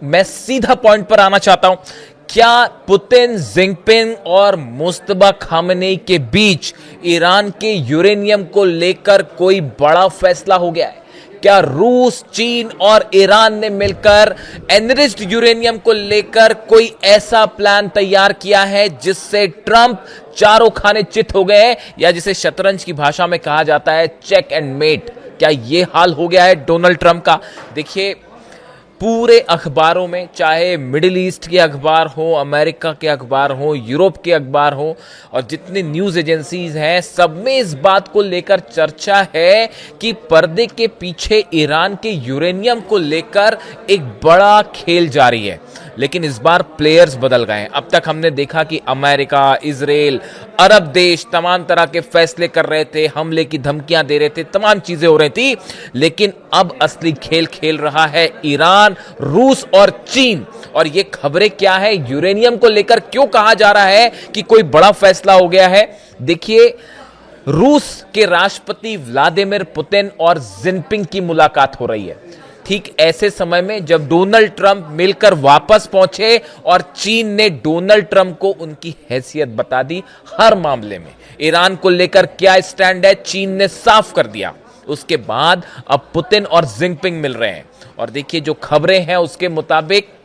मैं सीधा पॉइंट पर आना चाहता हूं। क्या पुतिन, जिनपिंग और मुस्तफा खामेनी के बीच ईरान के यूरेनियम को लेकर कोई बड़ा फैसला हो गया है? क्या रूस, चीन और ईरान ने मिलकर एनरिच्ड यूरेनियम को लेकर कोई ऐसा प्लान तैयार किया है जिससे ट्रंप चारों खाने चित हो गए हैं, या जिसे शतरंज की भाषा में कहा जाता है चेक एंड मेट? क्या यह हाल हो गया है डोनाल्ड ट्रंप का? देखिए, पूरे अखबारों में, चाहे मिडिल ईस्ट के अखबार हो, अमेरिका के अखबार हो, यूरोप के अखबार हो, और जितने न्यूज एजेंसीज हैं, सब में इस बात को लेकर चर्चा है कि पर्दे के पीछे ईरान के यूरेनियम को लेकर एक बड़ा खेल जारी है। लेकिन इस बार प्लेयर्स बदल गए हैं। अब तक हमने देखा कि अमेरिका, इजराइल, अरब देश तमाम तरह के फैसले कर रहे थे, हमले की धमकियां दे रहे थे, तमाम चीजें हो रही थी। लेकिन अब असली खेल खेल रहा है ईरान, रूस और चीन। और ये खबरें क्या है, यूरेनियम को लेकर क्यों कहा जा रहा है कि कोई बड़ा फैसला हो गया है? देखिए, रूस के राष्ट्रपति व्लादिमीर पुतिन और जिनपिंग की मुलाकात हो रही है ठीक ऐसे समय में जब डोनाल्ड ट्रंप मिलकर वापस पहुंचे और चीन ने डोनाल्ड ट्रंप को उनकी हैसियत बता दी। हर मामले में ईरान को लेकर क्या स्टैंड है, चीन ने साफ कर दिया। उसके बाद अब पुतिन और जिनपिंग मिल रहे हैं, और देखिए जो खबरें हैं उसके मुताबिक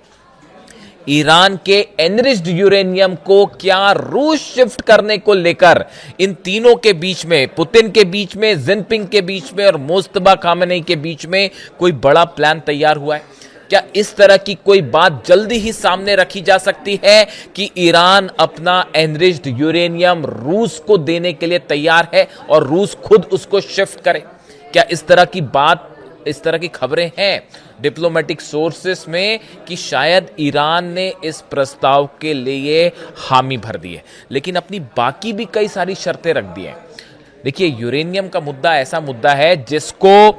ईरान के एनरिच्ड यूरेनियम को क्या रूस शिफ्ट करने को लेकर इन तीनों के बीच में, पुतिन के बीच में, जिनपिंग के बीच में और मुस्तफा खामेनी के बीच में कोई बड़ा प्लान तैयार हुआ है। क्या इस तरह की कोई बात जल्दी ही सामने रखी जा सकती है कि ईरान अपना एनरिच्ड यूरेनियम रूस को देने के लिए तैयार है और रूस खुद उसको शिफ्ट करे? क्या इस तरह की बात, इस तरह की खबरें हैं डिप्लोमेटिक सोर्सेस में कि शायद ईरान ने इस प्रस्ताव के लिए हामी भर दी है, लेकिन अपनी बाकी भी कई सारी शर्तें रख दी हैं। देखिए, यूरेनियम का मुद्दा ऐसा मुद्दा है जिसको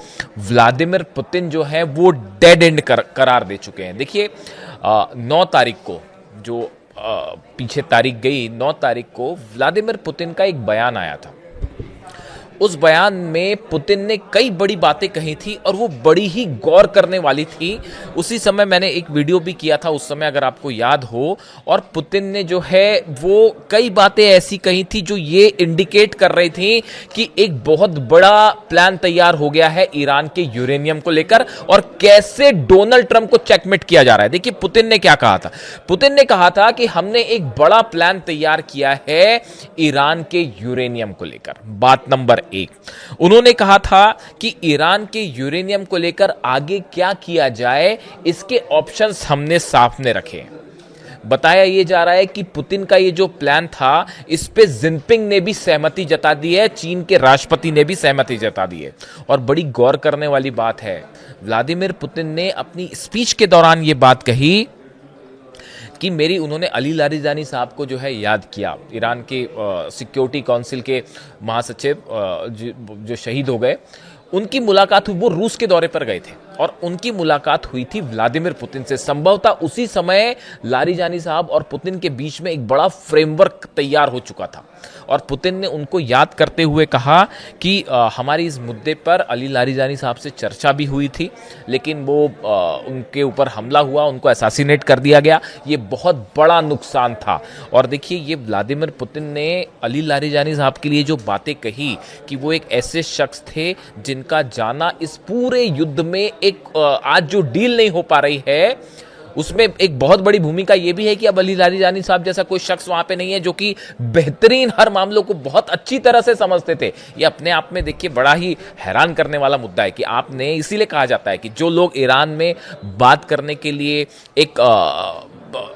व्लादिमीर पुतिन जो है वो डेड एंड करार दे चुके हैं। देखिए, 9 तारीख को जो पीछे तारीख गई, 9 तारीख को व्लादिमीर पुतिन का एक बयान आया था। उस बयान में पुतिन ने कई बड़ी बातें कही थी और वो बड़ी ही गौर करने वाली थी। उसी समय मैंने एक वीडियो भी किया था उस समय, अगर आपको याद हो। और पुतिन ने जो है वो कई बातें ऐसी कही थी जो ये इंडिकेट कर रही थी कि एक बहुत बड़ा प्लान तैयार हो गया है ईरान के यूरेनियम को लेकर और कैसे डोनाल्ड ट्रंप को चेकमेट किया जा रहा है। देखिए, पुतिन ने क्या कहा था? पुतिन ने कहा था कि हमने एक बड़ा प्लान तैयार किया है ईरान के यूरेनियम को लेकर। बात नंबर 1, उन्होंने कहा था कि ईरान के यूरेनियम को लेकर आगे क्या किया जाए, इसके ऑप्शंस हमने सामने रखे। बताया यह जा रहा है कि पुतिन का ये जो प्लान था, इस पे जिनपिंग ने भी सहमति जता दी है, चीन के राष्ट्रपति ने भी सहमति जता दी है। और बड़ी गौर करने वाली बात है, व्लादिमीर पुतिन ने अपनी स्पीच के दौरान यह बात कही कि उन्होंने अली लारिजानी साहब को जो है याद किया, ईरान के सिक्योरिटी काउंसिल के महासचिव जो शहीद हो गए। उनकी मुलाकात हुई, वो रूस के दौरे पर गए थे और उनकी मुलाकात हुई थी व्लादिमीर पुतिन से। संभवतः उसी समय लारिजानी साहब और पुतिन के बीच में एक बड़ा फ्रेमवर्क तैयार हो चुका था और पुतिन ने उनको याद करते हुए कहा कि हमारी इस मुद्दे पर अली लारिजानी साहब से चर्चा भी हुई थी, लेकिन वो उनके ऊपर हमला हुआ, उनको असैसिनेट कर दिया गया। ये बहुत बड़ा नुकसान था। और देखिए, ये व्लादिमीर पुतिन ने अली लारिजानी साहब के लिए जो बातें कही कि वो एक ऐसे शख्स थे जिनका जाना इस पूरे युद्ध में एक आज जो डील नहीं हो पा रही है उसमें एक बहुत बड़ी भूमिका यह भी है कि अब अली लारिजानी साहब जैसा कोई शख्स वहां पे नहीं है जो कि बेहतरीन हर मामलों को बहुत अच्छी तरह से समझते थे। ये अपने आप में देखिए बड़ा ही हैरान करने वाला मुद्दा है कि आपने, इसीलिए कहा जाता है कि जो लोग ईरान में बात करने के लिए एक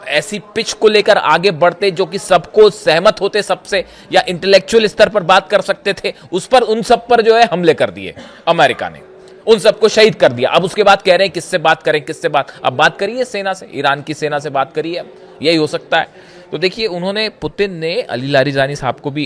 ऐसी पिच को लेकर आगे बढ़ते जो कि सबको सहमत होते सबसे, या इंटेलेक्चुअल स्तर पर बात कर सकते थे, उस पर उन सब पर जो है हमले कर दिए अमेरिका ने, उन सबको शहीद कर दिया। अब उसके बाद कह रहे हैं किससे बात करें, किससे बात? अब बात करिए सेना से, ईरान की सेना से बात करिए। अब यही हो सकता है तो देखिए उन्होंने, पुतिन ने अली लारिजानी साहब को भी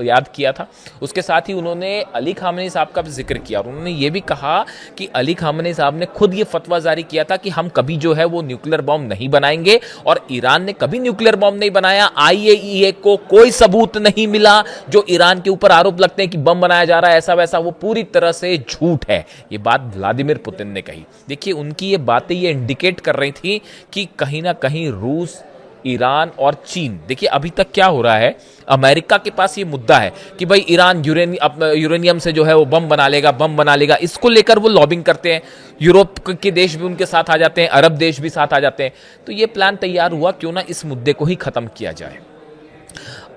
याद किया था, उसके साथ ही उन्होंने अली खामेनी साहब का भी जिक्र किया और उन्होंने ये भी कहा कि अली खामेनी साहब ने खुद ये फतवा जारी किया था कि हम कभी जो है वो न्यूक्लियर बॉम्ब नहीं बनाएंगे, और ईरान ने कभी न्यूक्लियर बॉम्ब नहीं बनाया। IAEA को कोई सबूत नहीं मिला। जो ईरान के ऊपर आरोप लगते हैं कि बम बनाया जा रहा है ऐसा वैसा, वो पूरी तरह से झूठ है। ये बात व्लादिमीर पुतिन ने कही। देखिए उनकी ये बातें ये इंडिकेट कर रही थी कि कहीं ना कहीं रूस, ईरान और चीन, देखिए अभी तक क्या हो रहा है, अमेरिका के पास ये मुद्दा है कि भाई ईरान यूरेनियम से जो है वो बम बना लेगा। इसको लेकर वो लॉबिंग करते हैं। यूरोप के देश भी उनके साथ आ जाते हैं, अरब देश भी साथ आ जाते हैं। तो ये प्लान तैयार हुआ, क्यों ना इस मुद्दे को ही खत्म किया जाए।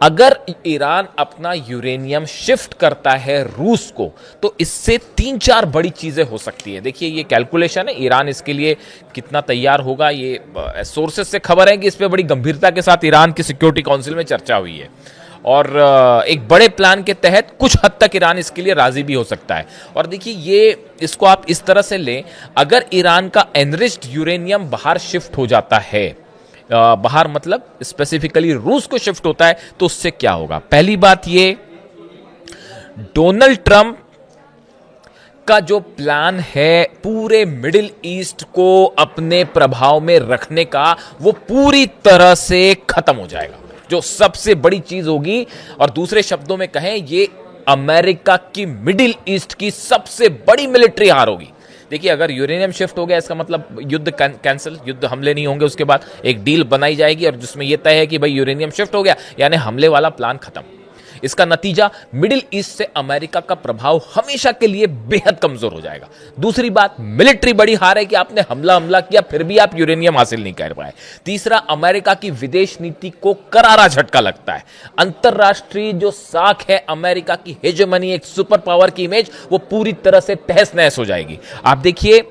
अगर ईरान अपना यूरेनियम शिफ्ट करता है रूस को, तो इससे 3-4 बड़ी चीजें हो सकती है। देखिए ये कैलकुलेशन है, ईरान इसके लिए कितना तैयार होगा, ये सोर्सेस से खबर है कि इस पे बड़ी गंभीरता के साथ ईरान की सिक्योरिटी काउंसिल में चर्चा हुई है और एक बड़े प्लान के तहत कुछ हद तक ईरान इसके लिए राजी भी हो सकता है। और देखिए ये, इसको आप इस तरह से लें, अगर ईरान का एनरिच्ड यूरेनियम बाहर शिफ्ट हो जाता है, बाहर मतलब स्पेसिफिकली रूस को शिफ्ट होता है, तो उससे क्या होगा। पहली बात ये, डोनाल्ड ट्रंप का जो प्लान है पूरे मिडिल ईस्ट को अपने प्रभाव में रखने का, वो पूरी तरह से खत्म हो जाएगा, जो सबसे बड़ी चीज होगी। और दूसरे शब्दों में कहें, ये अमेरिका की मिडिल ईस्ट की सबसे बड़ी मिलिट्री हार होगी। देखिए अगर यूरेनियम शिफ्ट हो गया, इसका मतलब युद्ध कैंसिल, युद्ध हमले नहीं होंगे। उसके बाद एक डील बनाई जाएगी और जिसमें यह तय है कि भाई यूरेनियम शिफ्ट हो गया, यानी हमले वाला प्लान खत्म। इसका नतीजा मिडिल ईस्ट से अमेरिका का प्रभाव हमेशा के लिए बेहद कमजोर हो जाएगा। दूसरी बात, मिलिट्री बड़ी हार है कि आपने हमला किया फिर भी आप यूरेनियम हासिल नहीं कर पाए। तीसरा, अमेरिका की विदेश नीति को करारा झटका लगता है। अंतरराष्ट्रीय जो साख है अमेरिका की हेजेमनी, एक सुपर पावर की इमेज, वो पूरी तरह से तहस नहस हो जाएगी। आप देखिए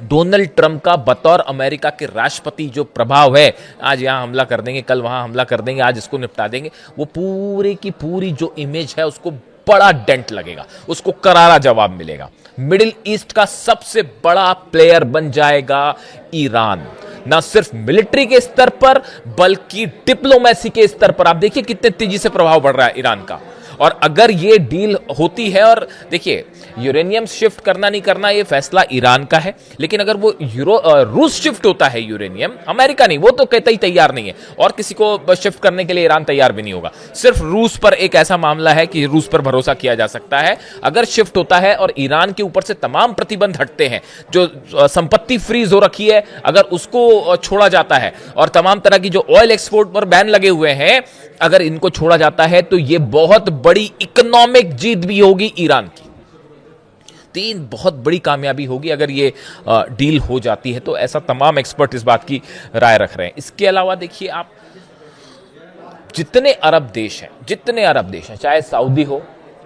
डोनाल्ड ट्रंप का बतौर अमेरिका के राष्ट्रपति जो प्रभाव है, आज यहां हमला कर देंगे, कल वहां हमला कर देंगे, आज इसको निपटा देंगे, वो पूरी की पूरी जो इमेज है उसको बड़ा डेंट लगेगा, उसको करारा जवाब मिलेगा। मिडिल ईस्ट का सबसे बड़ा प्लेयर बन जाएगा ईरान, ना सिर्फ मिलिट्री के स्तर पर बल्कि डिप्लोमेसी के स्तर पर। आप देखिए कितने तेजी से प्रभाव बढ़ रहा है ईरान का। और अगर ये डील होती है, और देखिए यूरेनियम शिफ्ट करना नहीं करना ये फैसला ईरान का है, लेकिन अगर वो रूस शिफ्ट होता है यूरेनियम, अमेरिका नहीं, वो तो कहता ही तैयार नहीं है, और किसी को शिफ्ट करने के लिए ईरान तैयार भी नहीं होगा। सिर्फ रूस पर एक ऐसा मामला है कि रूस पर भरोसा किया जा सकता है। अगर शिफ्ट होता है और ईरान के ऊपर से तमाम प्रतिबंध हटते हैं, जो संपत्ति फ्रीज हो रखी है अगर उसको छोड़ा जाता है, और तमाम तरह की जो ऑयल एक्सपोर्ट पर बैन लगे हुए हैं अगर इनको छोड़ा जाता है, तो ये बहुत बड़ी इकोनॉमिक जीत भी होगी ईरान की। तीन बहुत बड़ी कामयाबी होगी अगर ये डील हो जाती है, तो ऐसा तमाम एक्सपर्ट इस बात की राय रख रहे हैं। इसके अलावा देखिए आप, जितने अरब देश हैं, चाहे सऊदी हो,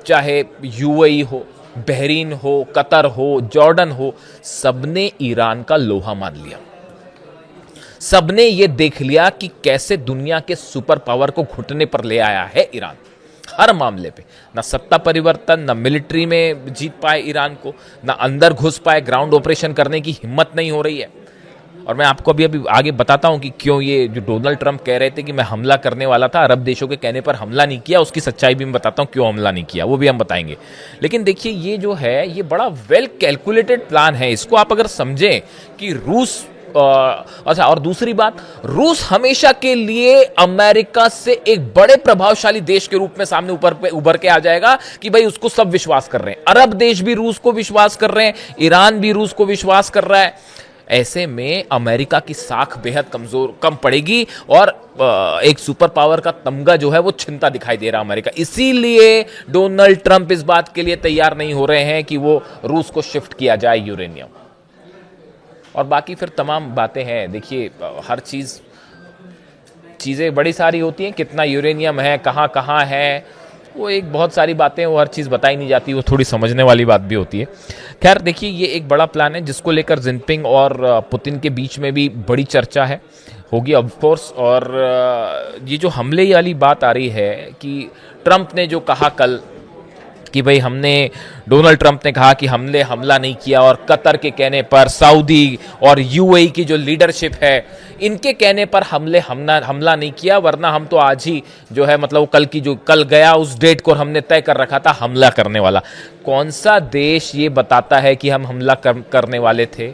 चाहे यूएई हो, बहरीन हो, कतर हो, जॉर्डन हो, सबने ईरान का लोहा मान लिया। सबने ये देख लिया कि कैसे दुनिया के सुपर पावर को घुटने पर ले आया है ईरान। हर मामले पे ना सत्ता परिवर्तन, ना मिलिट्री में जीत पाए ईरान को, ना अंदर घुस पाए, ग्राउंड ऑपरेशन करने की हिम्मत नहीं हो रही है। और मैं आपको अभी आगे बताता हूं कि क्यों ये जो डोनाल्ड ट्रंप कह रहे थे कि मैं हमला करने वाला था, अरब देशों के कहने पर हमला नहीं किया, उसकी सच्चाई भी मैं बताता हूं क्यों हमला नहीं किया, वो भी हम बताएंगे। लेकिन देखिए ये जो है ये बड़ा वेल कैलकुलेटेड प्लान है। इसको आप अगर समझें कि रूस, अच्छा, और दूसरी बात, रूस हमेशा के लिए अमेरिका से एक बड़े प्रभावशाली देश के रूप में सामने उभर के आ जाएगा कि भाई उसको सब विश्वास कर रहे हैं। अरब देश भी रूस को विश्वास कर रहे हैं, ईरान भी रूस को विश्वास कर रहा है। ऐसे में अमेरिका की साख बेहद कम पड़ेगी और एक सुपर पावर का तमगा जो है वो छिनता दिखाई दे रहा है अमेरिका। इसीलिए डोनाल्ड ट्रंप इस बात के लिए तैयार नहीं हो रहे हैं कि वो रूस को शिफ्ट किया जाए यूरेनियम। और बाकी फिर तमाम बातें हैं। देखिए हर चीज़ें बड़ी सारी होती हैं, कितना यूरेनियम है, कहाँ कहाँ है, वो एक बहुत सारी बातें, वो हर चीज़ बताई नहीं जाती, वो थोड़ी समझने वाली बात भी होती है। खैर देखिए ये एक बड़ा प्लान है जिसको लेकर जिनपिंग और पुतिन के बीच में भी बड़ी चर्चा है, होगी ऑफ कोर्स। और ये जो हमले वाली बात आ रही है कि ट्रंप ने जो कहा कल कि भाई हमने, डोनाल्ड ट्रंप ने कहा कि हमने हमला नहीं किया, और कतर के कहने पर, सऊदी और यूएई की जो लीडरशिप है इनके कहने पर हमला नहीं किया, वरना हम तो आज ही जो है मतलब कल गया उस डेट को हमने तय कर रखा था हमला करने वाला। कौन सा देश ये बताता है कि हम हमला करने वाले थे?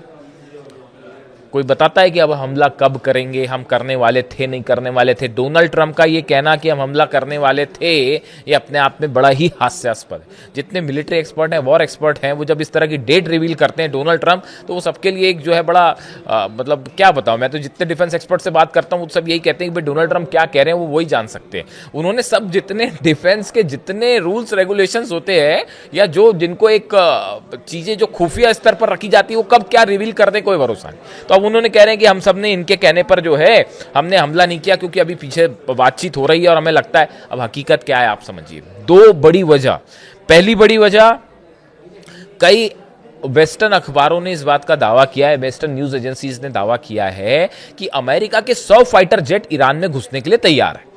कोई बताता है कि अब हमला कब करेंगे, हम करने वाले थे नहीं करने वाले थे? डोनाल्ड ट्रंप का ये कहना कि हम हमला करने वाले थे, ये अपने आप में बड़ा ही हास्यास्पद है। जितने मिलिट्री एक्सपर्ट हैं, वॉर एक्सपर्ट हैं, वो जब इस तरह की डेट रिवील करते हैं डोनाल्ड ट्रंप, तो वो सबके लिए एक जो है बड़ा मतलब क्या बताऊं, मैं तो जितने डिफेंस एक्सपर्ट से बात करता हूं वो सब यही कहते हैं कि भाई डोनाल्ड ट्रंप क्या कह रहे हैं वो वही जान सकते हैं। उन्होंने सब जितने डिफेंस के जितने रूल्स रेगुलेशंस होते हैं, या जो जिनको एक चीजें जो खुफिया स्तर पर रखी जाती है, वो कब क्या रिवील कर दे कोई भरोसा नहीं। तो अब उन्होंने कह रहे हैं कि हम सब ने इनके कहने पर जो है हमने हमला नहीं किया, क्योंकि अभी पीछे बातचीत हो रही है और हमें लगता है। अब हकीकत क्या है आप समझिए। दो बड़ी वजह। पहली बड़ी वजह, कई वेस्टर्न अखबारों ने इस बात का दावा किया है, वेस्टर्न न्यूज एजेंसीज ने दावा किया है कि अमेरिका के 100 फाइटर जेट ईरान में घुसने के लिए तैयार है।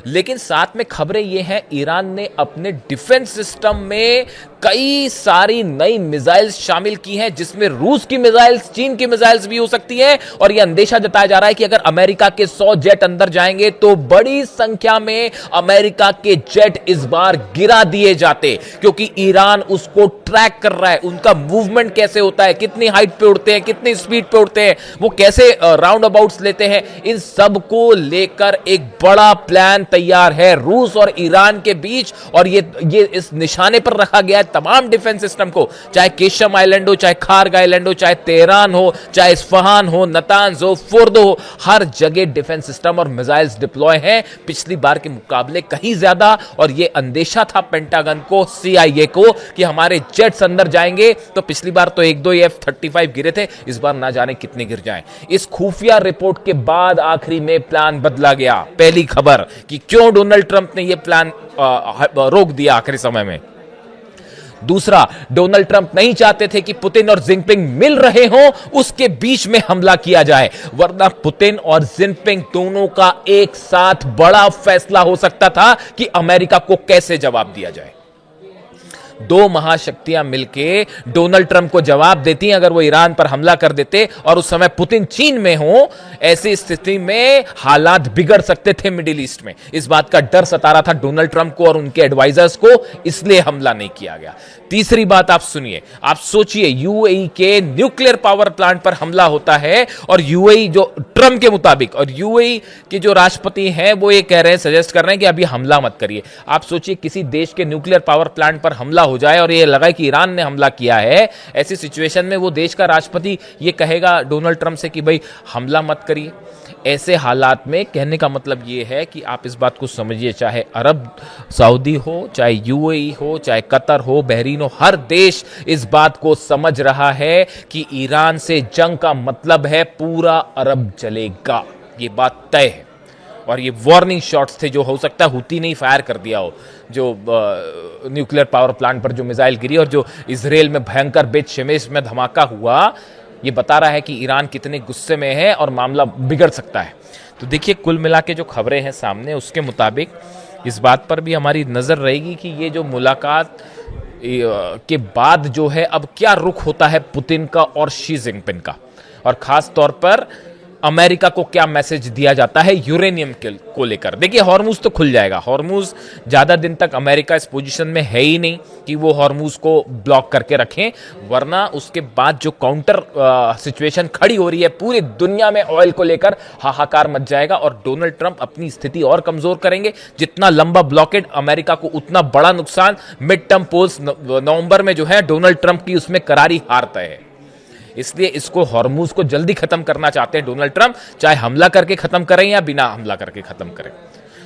लेकिन साथ में खबरें यह हैं, ईरान ने अपने डिफेंस सिस्टम में कई सारी नई मिसाइल्स शामिल की हैं, जिसमें रूस की मिसाइल्स, चीन की मिसाइल्स भी हो सकती हैं। और यह अंदेशा जताया जा रहा है कि अगर अमेरिका के 100 जेट अंदर जाएंगे तो बड़ी संख्या में अमेरिका के जेट इस बार गिरा दिए जाते, क्योंकि ईरान उसको ट्रैक कर रहा है। उनका मूवमेंट कैसे होता है, कितनी हाइट पे उड़ते हैं, कितनी स्पीड पे उड़ते हैं, वो कैसे राउंड अबाउट्स लेते हैं, इन सब को लेकर एक बड़ा प्लान तैयार है रूस और ईरान के बीच। और ये इस निशाने पर रखा गया है तमाम डिफेंस सिस्टम को, चाहे केशम आइलैंड हो, चाहे खार्ग आइलैंड हो, चाहे तेहरान हो, चाहे इस्फहान हो, नतांज हो, फोर्दो हो, हर जगह डिफेंस सिस्टम और मिसाइल्स डिप्लॉय हैं, पिछली बार के मुकाबले कहीं ज्यादा। और यह अंदेशा था पेंटागन को, सीआईए को, कि हमारे जेट्स अंदर जाएंगे तो पिछली बार तो 1-2 F-35 गिरे थे, इस बार ना जाने कितने गिर जाएं। इस खुफिया रिपोर्ट के बाद आखिरी में प्लान बदला गया। पहली खबर कि क्यों डोनाल्ड ट्रंप ने यह प्लान रोक दिया आखिरी समय में। दूसरा, डोनाल्ड ट्रंप नहीं चाहते थे कि पुतिन और जिनपिंग मिल रहे हों, उसके बीच में हमला किया जाए, वरना पुतिन और जिनपिंग दोनों का एक साथ बड़ा फैसला हो सकता था कि अमेरिका को कैसे जवाब दिया जाए। दो महाशक्तियां मिलके डोनाल्ड ट्रंप को जवाब देती अगर वो ईरान पर हमला कर देते, और उस समय पुतिन चीन में हो, ऐसी स्थिति में हालात बिगड़ सकते थे मिडिल ईस्ट में। इस बात का डर सता रहा था डोनाल्ड ट्रंप को और उनके एडवाइजर्स को, इसलिए हमला नहीं किया गया। तीसरी बात आप सुनिए, आप सोचिए, यूएई के न्यूक्लियर पावर प्लांट पर हमला होता है, और यूएई जो ट्रंप के मुताबिक, और यूएई के जो राष्ट्रपति हैं वो ये कह रहे हैं, सजेस्ट कर रहे हैं कि अभी हमला मत करिए। आप सोचिए किसी देश के न्यूक्लियर पावर प्लांट पर हमला हो जाए और ये लगा कि ईरान ने हमला किया है, ऐसी सिचुएशन में वो देश का राष्ट्रपति ये कहेगा डोनाल्ड ट्रंप से कि भाई हमला मत करिए। ऐसे हालात में कहने का मतलब ये है कि आप इस बात को समझिए, चाहे अरब सऊदी हो, चाहे यूएई हो, चाहे कतर हो, बहरीन हो, हर देश इस बात को समझ रहा है कि ईरान से जंग का मतलब है पूरा अरब जलेगा। ये बात तय है। और ये वार्निंग शॉट्स थे, जो हो सकता है हुती नहीं फायर कर दिया हो, जो न्यूक्लियर पावर प्लांट पर जो मिसाइल गिरी और जो इजराइल में भयंकर बेत शेमेश में धमाका हुआ, ये बता रहा है कि ईरान कितने गुस्से में है और मामला बिगड़ सकता है। तो देखिए, कुल मिला के जो खबरें हैं सामने, उसके मुताबिक इस बात पर भी हमारी नज़र रहेगी कि ये जो मुलाकात के बाद जो है अब क्या रुख होता है पुतिन का और शी जिनपिंग का, और खास तौर पर अमेरिका को क्या मैसेज दिया जाता है यूरेनियम को लेकर। देखिए, हॉर्मूज तो खुल जाएगा, हॉर्मूज ज़्यादा दिन तक अमेरिका इस पोजीशन में है ही नहीं कि वो हॉर्मूज को ब्लॉक करके रखें, वरना उसके बाद जो काउंटर सिचुएशन खड़ी हो रही है पूरी दुनिया में ऑयल को लेकर, हाहाकार मच जाएगा और डोनाल्ड ट्रंप अपनी स्थिति और कमजोर करेंगे। जितना लंबा ब्लॉकेड अमेरिका को, उतना बड़ा नुकसान। मिड टर्म पोल्स नवंबर में जो है डोनाल्ड ट्रंप की, उसमें करारी हार तय है। इसलिए इसको, हॉर्मूज को जल्दी खत्म करना चाहते हैं डोनाल्ड ट्रंप, चाहे हमला करके खत्म करें या बिना हमला करके खत्म करें।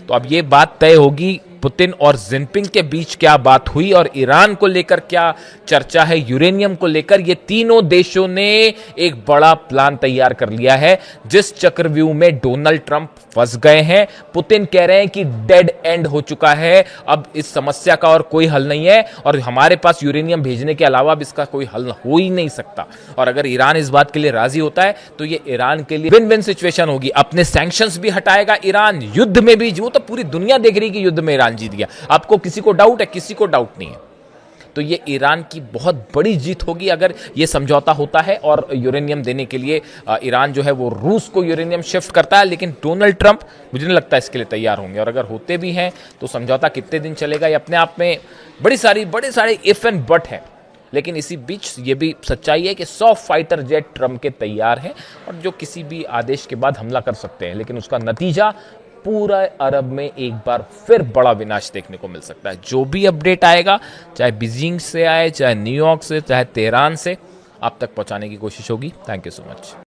तो अब ये बात तय होगी पुतिन और जिनपिंग के बीच क्या बात हुई और ईरान को लेकर क्या चर्चा है, यूरेनियम को लेकर। ये तीनों देशों ने एक बड़ा प्लान तैयार कर लिया है, जिस चक्रव्यूह में डोनाल्ड ट्रंप फंस गए हैं। पुतिन कह रहे हैं कि डेड एंड हो चुका है, अब इस समस्या का और कोई हल नहीं है, और हमारे पास यूरेनियम भेजने के अलावा अब इसका कोई हल हो ही नहीं सकता। और अगर ईरान इस बात के लिए राजी होता है तो ये ईरान के लिए विन विन सिचुएशन होगी। अपने सैंक्शंस भी हटाएगा ईरान, युद्ध में भी, वो तो पूरी दुनिया देख रही है कि युद्ध में ईरान जीत गया। आपको किसी को डाउट है? किसी को डाउट नहीं है। तो ये ईरान की बहुत बड़ी जीत होगी अगर ये समझौता होता है और यूरेनियम देने के लिए ईरान जो है वो रूस को यूरेनियम शिफ्ट करता है। लेकिन डोनाल्ड ट्रंप मुझे नहीं लगता इसके लिए तैयार होंगे, और अगर होते भी हैं तो समझौता कितने दिन चलेगा ये अपने आप में बड़े सारे इफ एंड बट है। लेकिन इसी बीच ये भी सच्चाई है कि 100 फाइटर जेट ट्रंप के तैयार हैं और जो किसी भी आदेश के बाद हमला कर सकते हैं, लेकिन उसका नतीजा पूरा अरब में एक बार फिर बड़ा विनाश देखने को मिल सकता है। जो भी अपडेट आएगा, चाहे बीजिंग से आए, चाहे न्यूयॉर्क से, चाहे तेहरान से, आप तक पहुंचाने की कोशिश होगी। Thank you so much.